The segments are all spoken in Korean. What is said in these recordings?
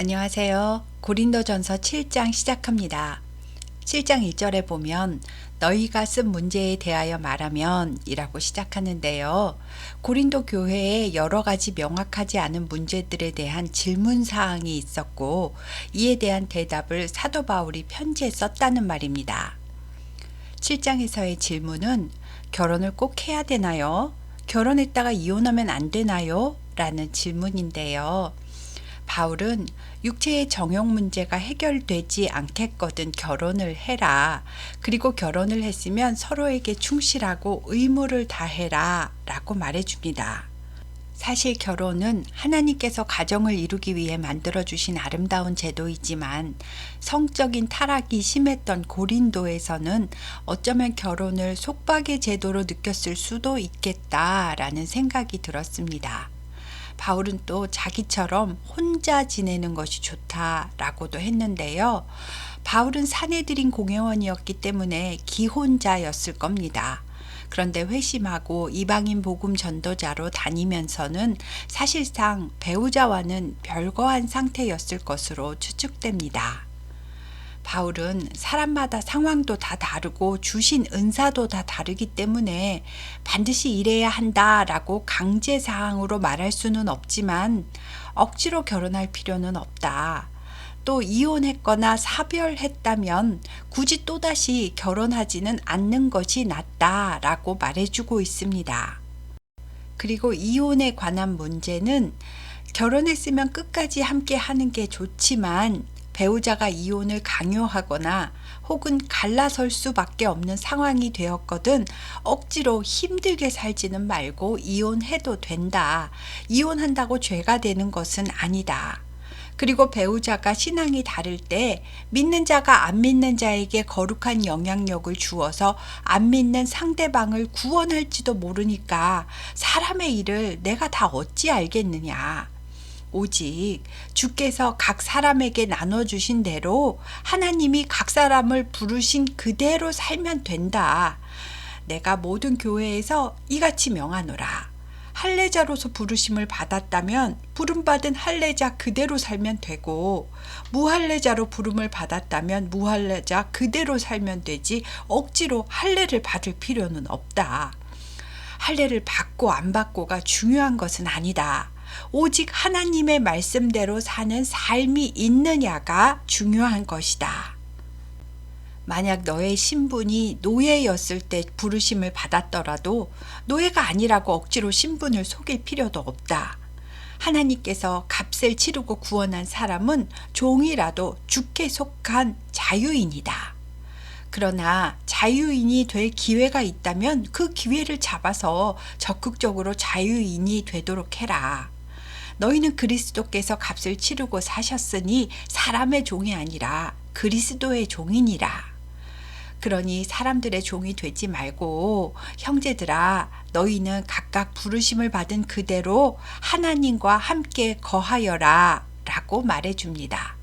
안녕하세요. 고린도전서 7장 시작합니다. 7장 1절에 보면 너희가 쓴 문제에 대하여 말하면 이라고 시작하는데요. 고린도 교회에 여러 가지 명확하지 않은 문제들에 대한 질문 사항이 있었고 이에 대한 대답을 사도 바울이 편지에 썼다는 말입니다. 7장에서의 질문은 결혼을 꼭 해야 되나요? 결혼했다가 이혼하면 안 되나요? 라는 질문인데요. 바울은 육체의 정욕 문제가 해결되지 않겠거든 결혼을 해라. 그리고 결혼을 했으면 서로에게 충실하고 의무를 다해라 라고 말해줍니다. 사실 결혼은 하나님께서 가정을 이루기 위해 만들어주신 아름다운 제도이지만 성적인 타락이 심했던 고린도에서는 어쩌면 결혼을 속박의 제도로 느꼈을 수도 있겠다라는 생각이 들었습니다. 바울은 또 자기처럼 혼자 지내는 것이 좋다라고도 했는데요. 바울은 사내들인 공회원이었기 때문에 기혼자였을 겁니다. 그런데 회심하고 이방인 복음 전도자로 다니면서는 사실상 배우자와는 별거한 상태였을 것으로 추측됩니다. 바울은 사람마다 상황도 다 다르고 주신 은사도 다 다르기 때문에 반드시 이래야 한다라고 강제사항으로 말할 수는 없지만 억지로 결혼할 필요는 없다. 또 이혼했거나 사별했다면 굳이 또다시 결혼하지는 않는 것이 낫다라고 말해주고 있습니다. 그리고 이혼에 관한 문제는 결혼했으면 끝까지 함께 하는 게 좋지만 배우자가 이혼을 강요하거나 혹은 갈라설 수밖에 없는 상황이 되었거든 억지로 힘들게 살지는 말고 이혼해도 된다. 이혼한다고 죄가 되는 것은 아니다. 그리고 배우자가 신앙이 다를 때 믿는 자가 안 믿는 자에게 거룩한 영향력을 주어서 안 믿는 상대방을 구원할지도 모르니까 사람의 일을 내가 다 어찌 알겠느냐. 오직 주께서 각 사람에게 나눠주신 대로 하나님이 각 사람을 부르신 그대로 살면 된다. 내가 모든 교회에서 이같이 명하노라. 할례자로서 부르심을 받았다면 부름받은 할례자 그대로 살면 되고 무할례자로 부름을 받았다면 무할례자 그대로 살면 되지 억지로 할례를 받을 필요는 없다. 할례를 받고 안 받고가 중요한 것은 아니다. 오직 하나님의 말씀대로 사는 삶이 있느냐가 중요한 것이다. 만약 너의 신분이 노예였을 때 부르심을 받았더라도 노예가 아니라고 억지로 신분을 속일 필요도 없다. 하나님께서 값을 치르고 구원한 사람은 종이라도 주께 속한 자유인이다. 그러나 자유인이 될 기회가 있다면 그 기회를 잡아서 적극적으로 자유인이 되도록 해라. 너희는 그리스도께서 값을 치르고 사셨으니 사람의 종이 아니라 그리스도의 종이니라. 그러니 사람들의 종이 되지 말고 형제들아 너희는 각각 부르심을 받은 그대로 하나님과 함께 거하여라 라고 말해줍니다.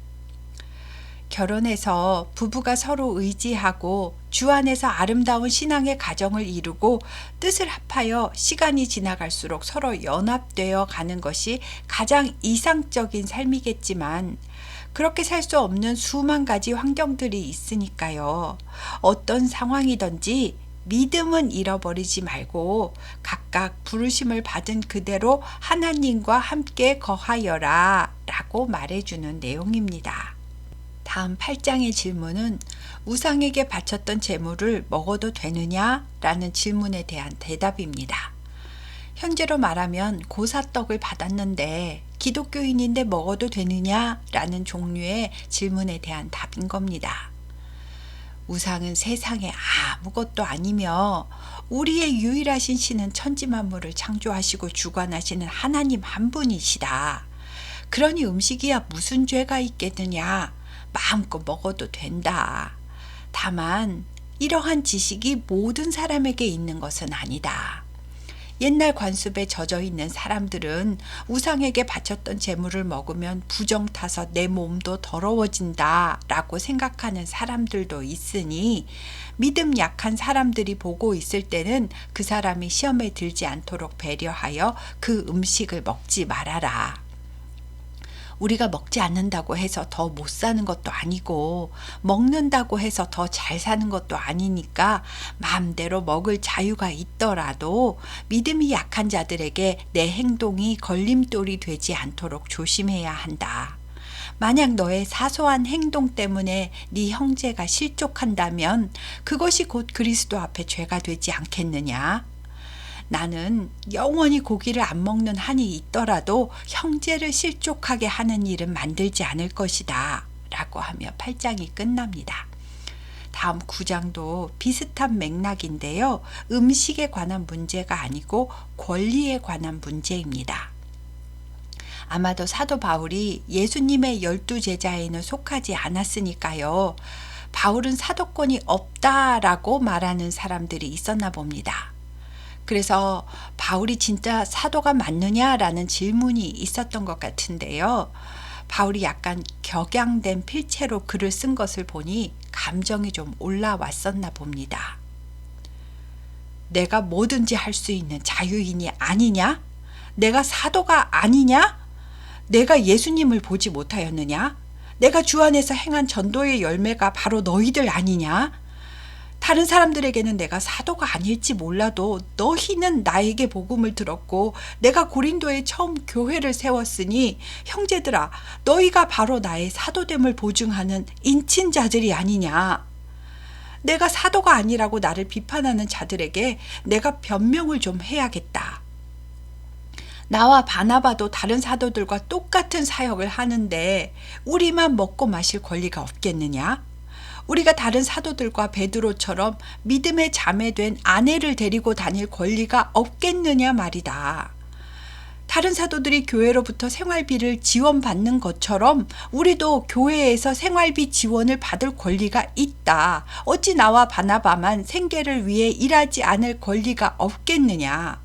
결혼해서 부부가 서로 의지하고 주 안에서 아름다운 신앙의 가정을 이루고 뜻을 합하여 시간이 지나갈수록 서로 연합되어 가는 것이 가장 이상적인 삶이겠지만 그렇게 살 수 없는 수만 가지 환경들이 있으니까요. 어떤 상황이든지 믿음은 잃어버리지 말고 각각 부르심을 받은 그대로 하나님과 함께 거하여라 라고 말해주는 내용입니다. 다음 8장의 질문은 우상에게 바쳤던 제물을 먹어도 되느냐? 라는 질문에 대한 대답입니다. 현재로 말하면 고사떡을 받았는데 기독교인인데 먹어도 되느냐? 라는 종류의 질문에 대한 답인 겁니다. 우상은 세상에 아무것도 아니며 우리의 유일하신 신은 천지만물을 창조하시고 주관하시는 하나님 한 분이시다. 그러니 음식이야 무슨 죄가 있겠느냐? 마음껏 먹어도 된다. 다만 이러한 지식이 모든 사람에게 있는 것은 아니다. 옛날 관습에 젖어 있는 사람들은 우상에게 바쳤던 제물을 먹으면 부정 타서 내 몸도 더러워진다 라고 생각하는 사람들도 있으니 믿음 약한 사람들이 보고 있을 때는 그 사람이 시험에 들지 않도록 배려하여 그 음식을 먹지 말아라. 우리가 먹지 않는다고 해서 더 못 사는 것도 아니고 먹는다고 해서 더 잘 사는 것도 아니니까 마음대로 먹을 자유가 있더라도 믿음이 약한 자들에게 내 행동이 걸림돌이 되지 않도록 조심해야 한다. 만약 너의 사소한 행동 때문에 네 형제가 실족한다면 그것이 곧 그리스도 앞에 죄가 되지 않겠느냐? 나는 영원히 고기를 안 먹는 한이 있더라도 형제를 실족하게 하는 일은 만들지 않을 것이다. 라고 하며 8장이 끝납니다. 다음 9장도 비슷한 맥락인데요. 음식에 관한 문제가 아니고 권리에 관한 문제입니다. 아마도 사도 바울이 예수님의 12제자에는 속하지 않았으니까요. 바울은 사도권이 없다라고 말하는 사람들이 있었나 봅니다. 그래서 바울이 진짜 사도가 맞느냐라는 질문이 있었던 것 같은데요. 바울이 약간 격양된 필체로 글을 쓴 것을 보니 감정이 좀 올라왔었나 봅니다. 내가 뭐든지 할 수 있는 자유인이 아니냐? 내가 사도가 아니냐? 내가 예수님을 보지 못하였느냐? 내가 주 안에서 행한 전도의 열매가 바로 너희들 아니냐? 다른 사람들에게는 내가 사도가 아닐지 몰라도 너희는 나에게 복음을 들었고 내가 고린도에 처음 교회를 세웠으니 형제들아 너희가 바로 나의 사도됨을 보증하는 인친자들이 아니냐? 내가 사도가 아니라고 나를 비판하는 자들에게 내가 변명을 좀 해야겠다. 나와 바나바도 다른 사도들과 똑같은 사역을 하는데 우리만 먹고 마실 권리가 없겠느냐? 우리가 다른 사도들과 베드로처럼 믿음의 자매된 아내를 데리고 다닐 권리가 없겠느냐 말이다. 다른 사도들이 교회로부터 생활비를 지원받는 것처럼 우리도 교회에서 생활비 지원을 받을 권리가 있다. 어찌 나와 바나바만 생계를 위해 일하지 않을 권리가 없겠느냐?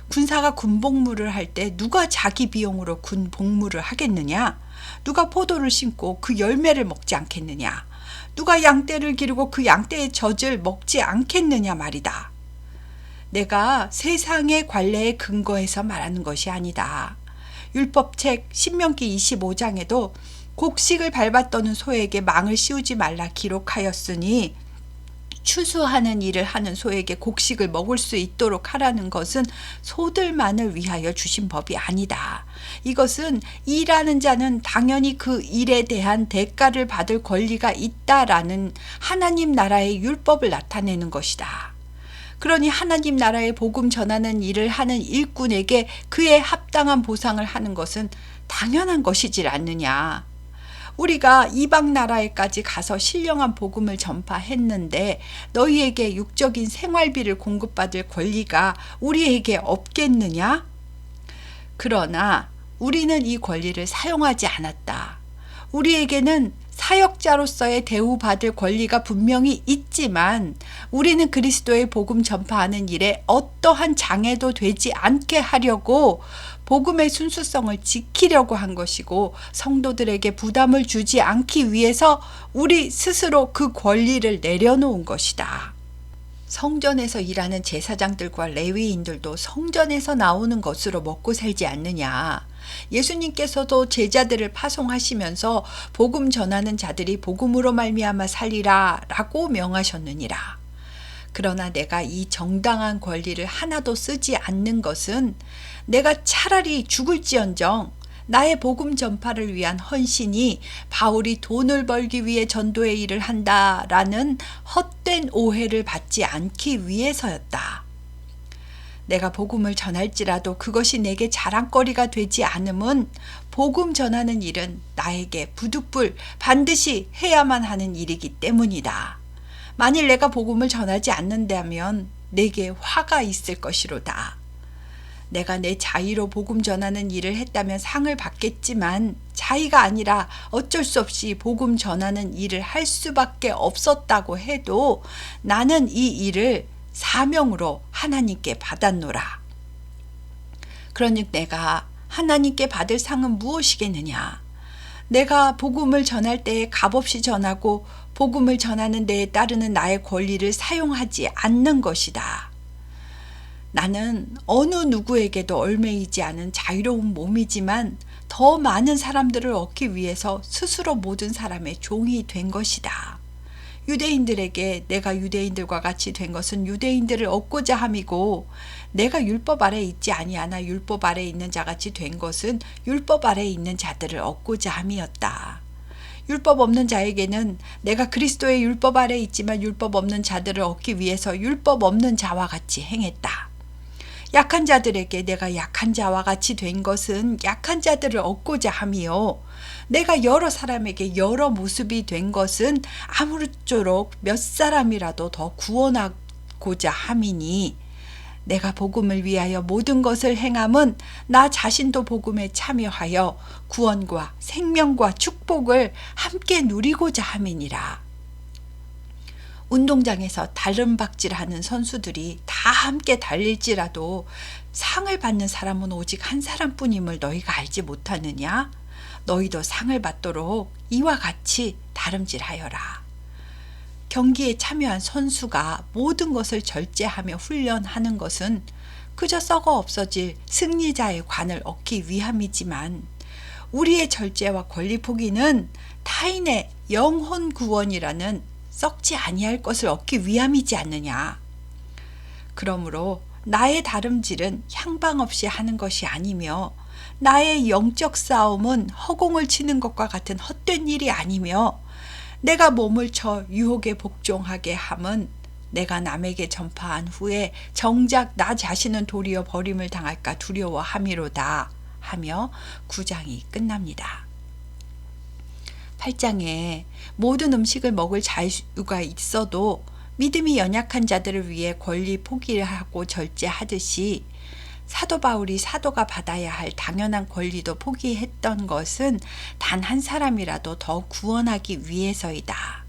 군사가 군복무를 할 때 누가 자기 비용으로 군복무를 하겠느냐? 누가 포도를 심고 그 열매를 먹지 않겠느냐? 누가 양떼를 기르고 그 양떼의 젖을 먹지 않겠느냐 말이다. 내가 세상의 관례에 근거해서 말하는 것이 아니다. 율법책 신명기 25장에도 곡식을 밟아 떠는 소에게 망을 씌우지 말라 기록하였으니 추수하는 일을 하는 소에게 곡식을 먹을 수 있도록 하라는 것은 소들만을 위하여 주신 법이 아니다. 이것은 일하는 자는 당연히 그 일에 대한 대가를 받을 권리가 있다라는 하나님 나라의 율법을 나타내는 것이다. 그러니 하나님 나라의 복음 전하는 일을 하는 일꾼에게 그에 합당한 보상을 하는 것은 당연한 것이질 않느냐. 우리가 이방 나라에까지 가서 신령한 복음을 전파했는데 너희에게 육적인 생활비를 공급받을 권리가 우리에게 없겠느냐? 그러나 우리는 이 권리를 사용하지 않았다. 우리에게는 사역자로서의 대우받을 권리가 분명히 있지만 우리는 그리스도의 복음 전파하는 일에 어떠한 장애도 되지 않게 하려고 복음의 순수성을 지키려고 한 것이고 성도들에게 부담을 주지 않기 위해서 우리 스스로 그 권리를 내려놓은 것이다. 성전에서 일하는 제사장들과 레위인들도 성전에서 나오는 것으로 먹고 살지 않느냐. 예수님께서도 제자들을 파송하시면서 복음 전하는 자들이 복음으로 말미암아 살리라 라고 명하셨느니라. 그러나 내가 이 정당한 권리를 하나도 쓰지 않는 것은 내가 차라리 죽을지언정 나의 복음 전파를 위한 헌신이 바울이 돈을 벌기 위해 전도의 일을 한다라는 헛된 오해를 받지 않기 위해서였다. 내가 복음을 전할지라도 그것이 내게 자랑거리가 되지 않음은 복음 전하는 일은 나에게 부득불 반드시 해야만 하는 일이기 때문이다. 만일 내가 복음을 전하지 않는다면 내게 화가 있을 것이로다. 내가 내 자의로 복음 전하는 일을 했다면 상을 받겠지만 자의가 아니라 어쩔 수 없이 복음 전하는 일을 할 수밖에 없었다고 해도 나는 이 일을 사명으로 하나님께 받았노라. 그러니 내가 하나님께 받을 상은 무엇이겠느냐? 내가 복음을 전할 때에 값없이 전하고 복음을 전하는 데에 따르는 나의 권리를 사용하지 않는 것이다. 나는 어느 누구에게도 얽매이지 않은 자유로운 몸이지만 더 많은 사람들을 얻기 위해서 스스로 모든 사람의 종이 된 것이다. 유대인들에게 내가 유대인들과 같이 된 것은 유대인들을 얻고자 함이고, 내가 율법 아래 있지 아니하나 율법 아래 있는 자같이 된 것은 율법 아래 있는 자들을 얻고자 함이었다. 율법 없는 자에게는 내가 그리스도의 율법 아래 있지만 율법 없는 자들을 얻기 위해서 율법 없는 자와 같이 행했다. 약한 자들에게 내가 약한 자와 같이 된 것은 약한 자들을 얻고자 함이요, 내가 여러 사람에게 여러 모습이 된 것은 아무쪼록 몇 사람이라도 더 구원하고자 함이니, 내가 복음을 위하여 모든 것을 행함은 나 자신도 복음에 참여하여 구원과 생명과 축복을 함께 누리고자 함이니라. 운동장에서 달름박질하는 선수들이 다 함께 달릴지라도 상을 받는 사람은 오직 한 사람뿐임을 너희가 알지 못하느냐? 너희도 상을 받도록 이와 같이 다름질하여라. 경기에 참여한 선수가 모든 것을 절제하며 훈련하는 것은 그저 썩어 없어질 승리자의 관을 얻기 위함이지만, 우리의 절제와 권리 포기는 타인의 영혼 구원이라는 썩지 아니할 것을 얻기 위함이지 않느냐. 그러므로 나의 다름질은 향방 없이 하는 것이 아니며, 나의 영적 싸움은 허공을 치는 것과 같은 헛된 일이 아니며, 내가 몸을 쳐 유혹에 복종하게 함은 내가 남에게 전파한 후에 정작 나 자신은 도리어 버림을 당할까 두려워함이로다 하며 9장이 끝납니다. 8장에 모든 음식을 먹을 자유가 있어도 믿음이 연약한 자들을 위해 권리 포기를 하고 절제하듯이, 사도 바울이 사도가 받아야 할 당연한 권리도 포기했던 것은 단 한 사람이라도 더 구원하기 위해서이다.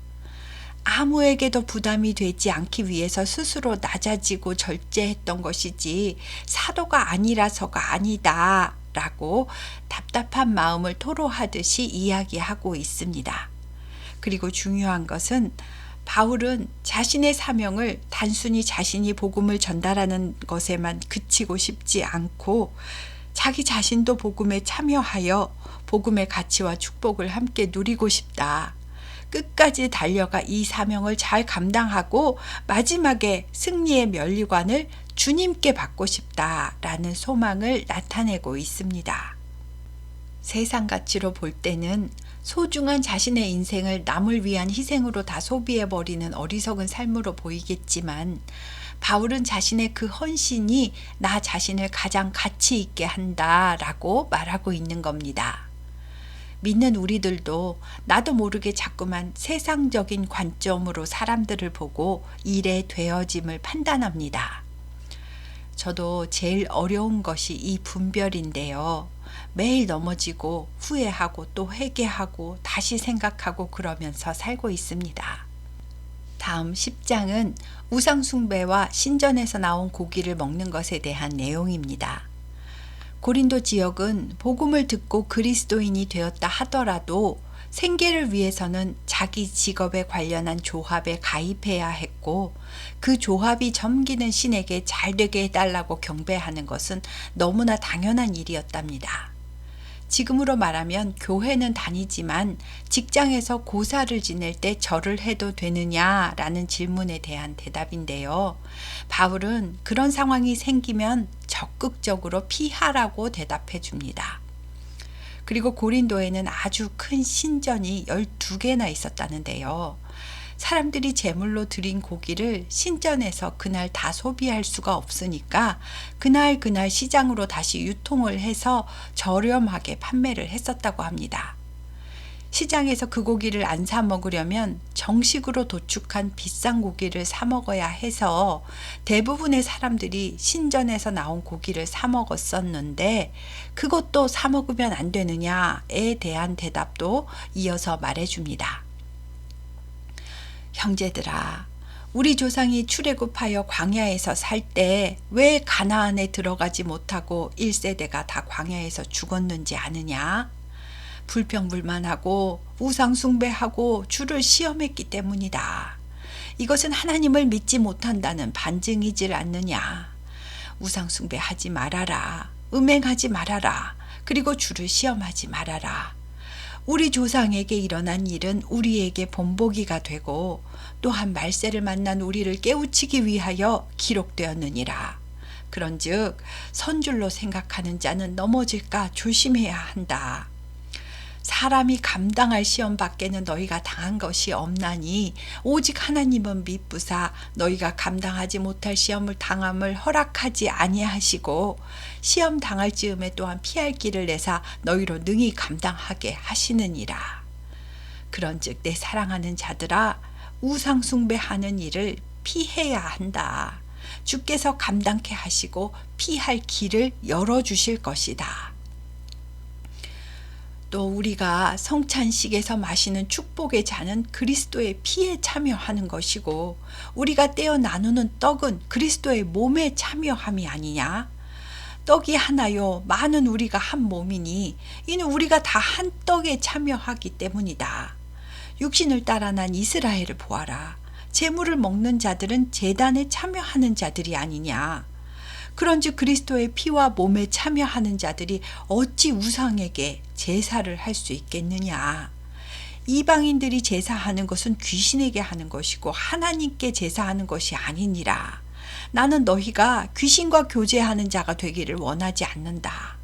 아무에게도 부담이 되지 않기 위해서 스스로 낮아지고 절제했던 것이지 사도가 아니라서가 아니다 라고 답답한 마음을 토로하듯이 이야기하고 있습니다. 그리고 중요한 것은 바울은 자신의 사명을 단순히 자신이 복음을 전달하는 것에만 그치고 싶지 않고, 자기 자신도 복음에 참여하여 복음의 가치와 축복을 함께 누리고 싶다. 끝까지 달려가 이 사명을 잘 감당하고 마지막에 승리의 면류관을 주님께 받고 싶다라는 소망을 나타내고 있습니다. 세상 가치로 볼 때는 소중한 자신의 인생을 남을 위한 희생으로 다 소비해버리는 어리석은 삶으로 보이겠지만, 바울은 자신의 그 헌신이 나 자신을 가장 가치 있게 한다라고 말하고 있는 겁니다. 믿는 우리들도 나도 모르게 자꾸만 세상적인 관점으로 사람들을 보고 일의 되어짐을 판단합니다. 저도 제일 어려운 것이 이 분별인데요. 매일 넘어지고 후회하고 또 회개하고 다시 생각하고 그러면서 살고 있습니다. 다음 10장은 우상숭배와 신전에서 나온 고기를 먹는 것에 대한 내용입니다. 고린도 지역은 복음을 듣고 그리스도인이 되었다 하더라도 생계를 위해서는 자기 직업에 관련한 조합에 가입해야 했고, 그 조합이 섬기는 신에게 잘되게 해달라고 경배하는 것은 너무나 당연한 일이었답니다. 지금으로 말하면 교회는 다니지만 직장에서 고사를 지낼 때 절을 해도 되느냐라는 질문에 대한 대답인데요. 바울은 그런 상황이 생기면 적극적으로 피하라고 대답해 줍니다. 그리고 고린도에는 아주 큰 신전이 12개나 있었다는데요. 사람들이 제물로 드린 고기를 신전에서 그날 다 소비할 수가 없으니까 그날 시장으로 다시 유통을 해서 저렴하게 판매를 했었다고 합니다. 시장에서 그 고기를 안 사 먹으려면 정식으로 도축한 비싼 고기를 사 먹어야 해서 대부분의 사람들이 신전에서 나온 고기를 사 먹었었는데, 그것도 사 먹으면 안 되느냐에 대한 대답도 이어서 말해줍니다. 형제들아, 우리 조상이 출애굽하여 광야에서 살 때 왜 가나안에 들어가지 못하고 1세대가 다 광야에서 죽었는지 아느냐? 불평불만하고 우상숭배하고 주를 시험했기 때문이다. 이것은 하나님을 믿지 못한다는 반증이질 않느냐. 우상숭배하지 말아라. 음행하지 말아라. 그리고 주를 시험하지 말아라. 우리 조상에게 일어난 일은 우리에게 본보기가 되고 또한 말세를 만난 우리를 깨우치기 위하여 기록되었느니라. 그런즉 선줄로 생각하는 자는 넘어질까 조심해야 한다. 사람이 감당할 시험 밖에는 너희가 당한 것이 없나니 오직 하나님은 미쁘사 너희가 감당하지 못할 시험을 당함을 허락하지 아니하시고 시험 당할 즈음에 또한 피할 길을 내사 너희로 능히 감당하게 하시느니라. 그런즉 내 사랑하는 자들아 우상 숭배하는 일을 피해야 한다. 주께서 감당케 하시고 피할 길을 열어주실 것이다. 또 우리가 성찬식에서 마시는 축복의 잔은 그리스도의 피에 참여하는 것이고 우리가 떼어 나누는 떡은 그리스도의 몸에 참여함이 아니냐. 떡이 하나요 많은 우리가 한 몸이니 이는 우리가 다 한 떡에 참여하기 때문이다. 육신을 따라 난 이스라엘을 보아라. 제물을 먹는 자들은 제단에 참여하는 자들이 아니냐. 그런즉 그리스도의 피와 몸에 참여하는 자들이 어찌 우상에게 제사를 할 수 있겠느냐. 이방인들이 제사하는 것은 귀신에게 하는 것이고 하나님께 제사하는 것이 아니니라. 나는 너희가 귀신과 교제하는 자가 되기를 원하지 않는다.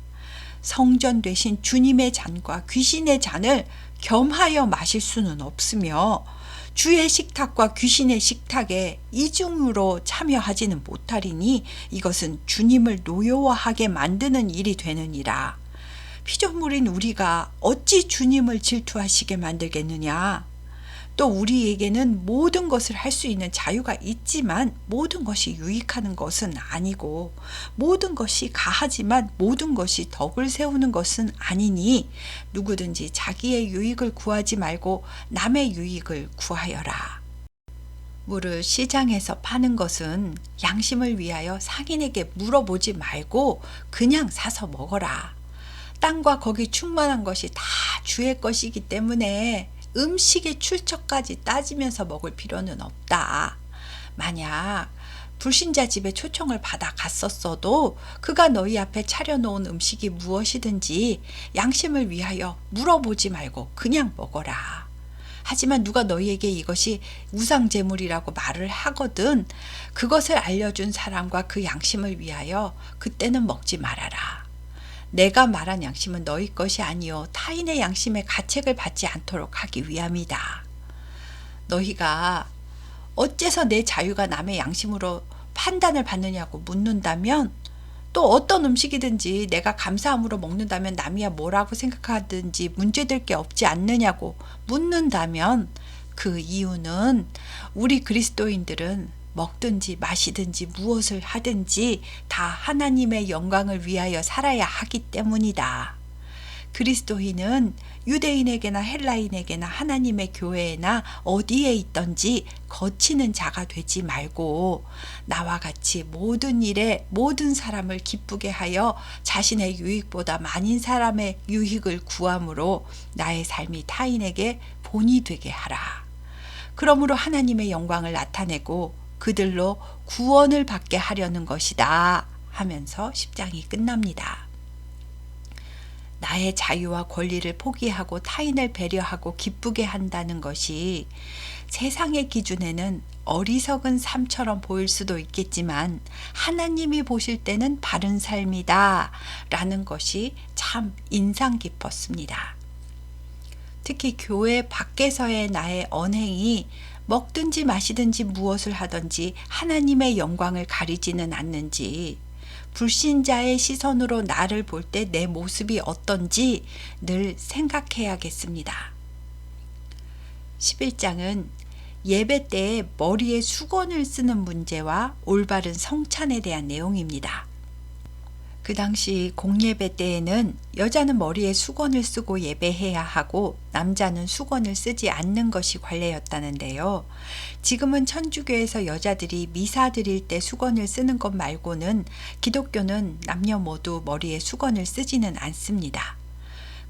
성전 되신 주님의 잔과 귀신의 잔을 겸하여 마실 수는 없으며 주의 식탁과 귀신의 식탁에 이중으로 참여하지는 못하리니 이것은 주님을 노여워하게 만드는 일이 되느니라. 피조물인 우리가 어찌 주님을 질투하시게 만들겠느냐. 또 우리에게는 모든 것을 할 수 있는 자유가 있지만 모든 것이 유익하는 것은 아니고 모든 것이 가하지만 모든 것이 덕을 세우는 것은 아니니 누구든지 자기의 유익을 구하지 말고 남의 유익을 구하여라. 물을 시장에서 파는 것은 양심을 위하여 상인에게 물어보지 말고 그냥 사서 먹어라. 땅과 거기 충만한 것이 다 주의 것이기 때문에 음식의 출처까지 따지면서 먹을 필요는 없다. 만약 불신자 집에 초청을 받아 갔었어도 그가 너희 앞에 차려놓은 음식이 무엇이든지 양심을 위하여 물어보지 말고 그냥 먹어라. 하지만 누가 너희에게 이것이 우상제물이라고 말을 하거든 그것을 알려준 사람과 그 양심을 위하여 그때는 먹지 말아라. 내가 말한 양심은 너희 것이 아니요 타인의 양심에 가책을 받지 않도록 하기 위함이다. 너희가 어째서 내 자유가 남의 양심으로 판단을 받느냐고 묻는다면 또 어떤 음식이든지 내가 감사함으로 먹는다면 남이야 뭐라고 생각하든지 문제될 게 없지 않느냐고 묻는다면 그 이유는 우리 그리스도인들은 먹든지 마시든지 무엇을 하든지 다 하나님의 영광을 위하여 살아야 하기 때문이다. 그리스도인은 유대인에게나 헬라인에게나 하나님의 교회나 어디에 있든지 거치는 자가 되지 말고 나와 같이 모든 일에 모든 사람을 기쁘게 하여 자신의 유익보다 많은 사람의 유익을 구함으로 나의 삶이 타인에게 본이 되게 하라. 그러므로 하나님의 영광을 나타내고 그들로 구원을 받게 하려는 것이다 하면서 10장이 끝납니다. 나의 자유와 권리를 포기하고 타인을 배려하고 기쁘게 한다는 것이 세상의 기준에는 어리석은 삶처럼 보일 수도 있겠지만 하나님이 보실 때는 바른 삶이다 라는 것이 참 인상 깊었습니다. 특히 교회 밖에서의 나의 언행이 먹든지 마시든지 무엇을 하든지 하나님의 영광을 가리지는 않는지 불신자의 시선으로 나를 볼 때 내 모습이 어떤지 늘 생각해야겠습니다. 11장은 예배 때에 머리에 수건을 쓰는 문제와 올바른 성찬에 대한 내용입니다. 그 당시 공예배 때에는 여자는 머리에 수건을 쓰고 예배해야 하고 남자는 수건을 쓰지 않는 것이 관례였다는데요. 지금은 천주교에서 여자들이 미사 드릴 때 수건을 쓰는 것 말고는 기독교는 남녀 모두 머리에 수건을 쓰지는 않습니다.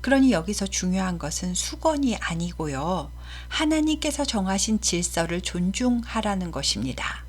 그러니 여기서 중요한 것은 수건이 아니고요. 하나님께서 정하신 질서를 존중하라는 것입니다.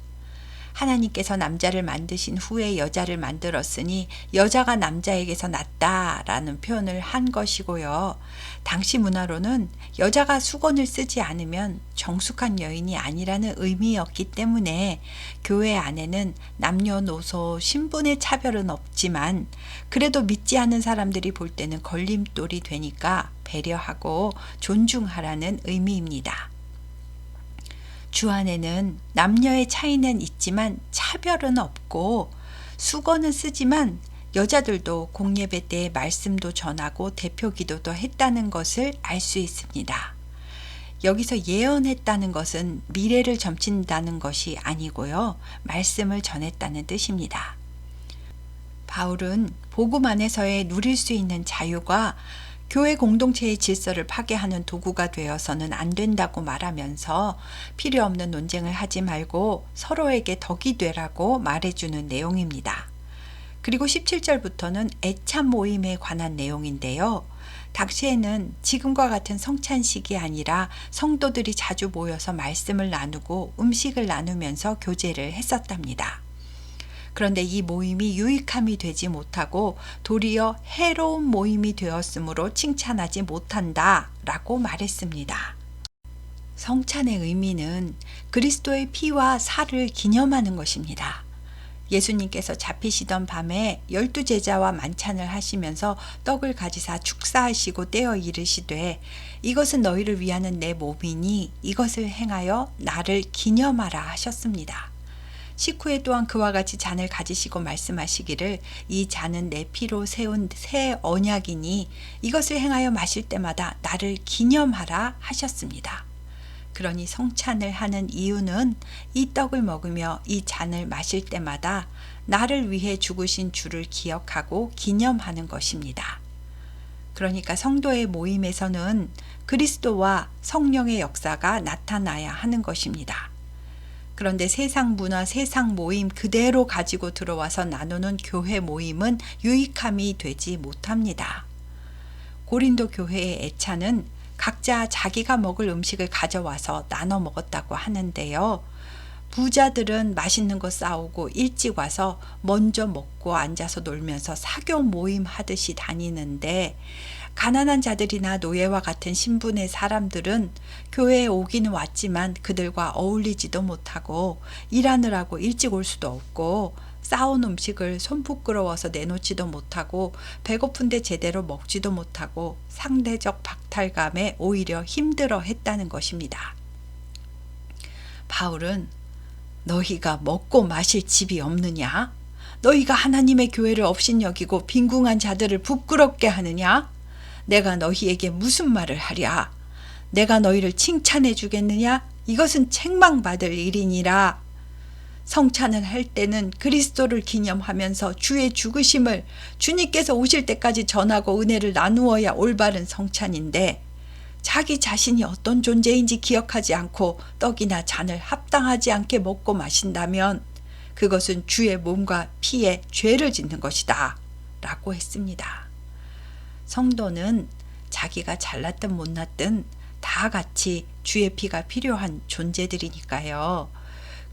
하나님께서 남자를 만드신 후에 여자를 만들었으니 여자가 남자에게서 낫다라는 표현을 한 것이고요. 당시 문화로는 여자가 수건을 쓰지 않으면 정숙한 여인이 아니라는 의미였기 때문에 교회 안에는 남녀노소 신분의 차별은 없지만 그래도 믿지 않는 사람들이 볼 때는 걸림돌이 되니까 배려하고 존중하라는 의미입니다. 주 안에는 남녀의 차이는 있지만 차별은 없고 수건은 쓰지만 여자들도 공예배 때 말씀도 전하고 대표 기도도 했다는 것을 알 수 있습니다. 여기서 예언했다는 것은 미래를 점친다는 것이 아니고요. 말씀을 전했다는 뜻입니다. 바울은 복음 안에서의 누릴 수 있는 자유가 교회 공동체의 질서를 파괴하는 도구가 되어서는 안 된다고 말하면서 필요 없는 논쟁을 하지 말고 서로에게 덕이 되라고 말해주는 내용입니다. 그리고 17절부터는 애참 모임에 관한 내용인데요. 당시에는 지금과 같은 성찬식이 아니라 성도들이 자주 모여서 말씀을 나누고 음식을 나누면서 교제를 했었답니다. 그런데 이 모임이 유익함이 되지 못하고 도리어 해로운 모임이 되었으므로 칭찬하지 못한다 라고 말했습니다. 성찬의 의미는 그리스도의 피와 살을 기념하는 것입니다. 예수님께서 잡히시던 밤에 12제자와 만찬을 하시면서 떡을 가지사 축사하시고 떼어 이르시되 이것은 너희를 위하는 내 몸이니 이것을 행하여 나를 기념하라 하셨습니다. 식후에 또한 그와 같이 잔을 가지시고 말씀하시기를 이 잔은 내 피로 세운 새 언약이니 이것을 행하여 마실 때마다 나를 기념하라 하셨습니다. 그러니 성찬을 하는 이유는 이 떡을 먹으며 이 잔을 마실 때마다 나를 위해 죽으신 주를 기억하고 기념하는 것입니다. 그러니까 성도의 모임에서는 그리스도와 성령의 역사가 나타나야 하는 것입니다. 그런데 세상 문화, 세상 모임 그대로 가지고 들어와서 나누는 교회 모임은 유익함이 되지 못합니다. 고린도 교회의 애차는 각자 자기가 먹을 음식을 가져와서 나눠 먹었다고 하는데요. 부자들은 맛있는 거 싸오고 일찍 와서 먼저 먹고 앉아서 놀면서 사교 모임 하듯이 다니는데 가난한 자들이나 노예와 같은 신분의 사람들은 교회에 오기는 왔지만 그들과 어울리지도 못하고 일하느라고 일찍 올 수도 없고 싸온 음식을 손 부끄러워서 내놓지도 못하고 배고픈데 제대로 먹지도 못하고 상대적 박탈감에 오히려 힘들어 했다는 것입니다. 바울은 너희가 먹고 마실 집이 없느냐? 너희가 하나님의 교회를 업신여기고 빈궁한 자들을 부끄럽게 하느냐? 내가 너희에게 무슨 말을 하랴? 내가 너희를 칭찬해 주겠느냐? 이것은 책망받을 일이니라. 성찬을 할 때는 그리스도를 기념하면서 주의 죽으심을 주님께서 오실 때까지 전하고 은혜를 나누어야 올바른 성찬인데 자기 자신이 어떤 존재인지 기억하지 않고 떡이나 잔을 합당하지 않게 먹고 마신다면 그것은 주의 몸과 피에 죄를 짓는 것이다 라고 했습니다. 성도는 자기가 잘났든 못났든 다 같이 주의 피가 필요한 존재들이니까요.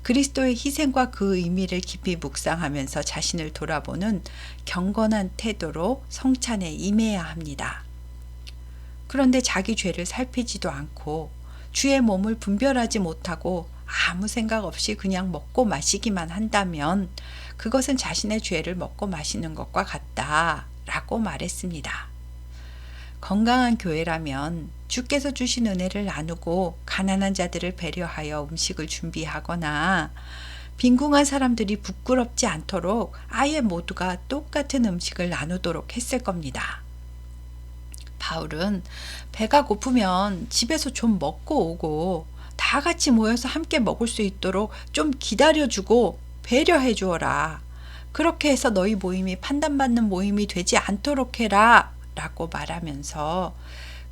그리스도의 희생과 그 의미를 깊이 묵상하면서 자신을 돌아보는 경건한 태도로 성찬에 임해야 합니다. 그런데 자기 죄를 살피지도 않고 주의 몸을 분별하지 못하고 아무 생각 없이 그냥 먹고 마시기만 한다면 그것은 자신의 죄를 먹고 마시는 것과 같다라고 말했습니다. 건강한 교회라면 주께서 주신 은혜를 나누고 가난한 자들을 배려하여 음식을 준비하거나 빈궁한 사람들이 부끄럽지 않도록 아예 모두가 똑같은 음식을 나누도록 했을 겁니다. 바울은 배가 고프면 집에서 좀 먹고 오고 다 같이 모여서 함께 먹을 수 있도록 좀 기다려주고 배려해 주어라. 그렇게 해서 너희 모임이 판단받는 모임이 되지 않도록 해라 라고 말하면서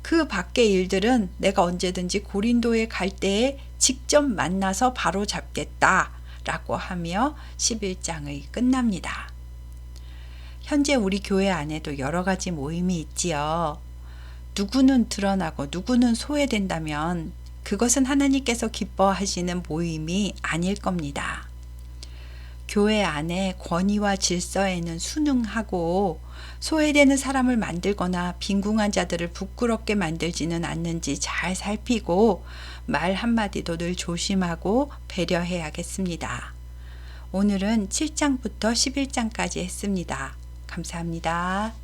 그 밖의 일들은 내가 언제든지 고린도에 갈 때에 직접 만나서 바로 잡겠다 라고 하며 11장의 끝납니다. 현재 우리 교회 안에도 여러 가지 모임이 있지요. 누구는 드러나고 누구는 소외된다면 그것은 하나님께서 기뻐하시는 모임이 아닐 겁니다. 교회 안에 권위와 질서에는 순응하고 소외되는 사람을 만들거나 빈궁한 자들을 부끄럽게 만들지는 않는지 잘 살피고 말 한마디도 늘 조심하고 배려해야겠습니다. 오늘은 7장부터 11장까지 했습니다. 감사합니다.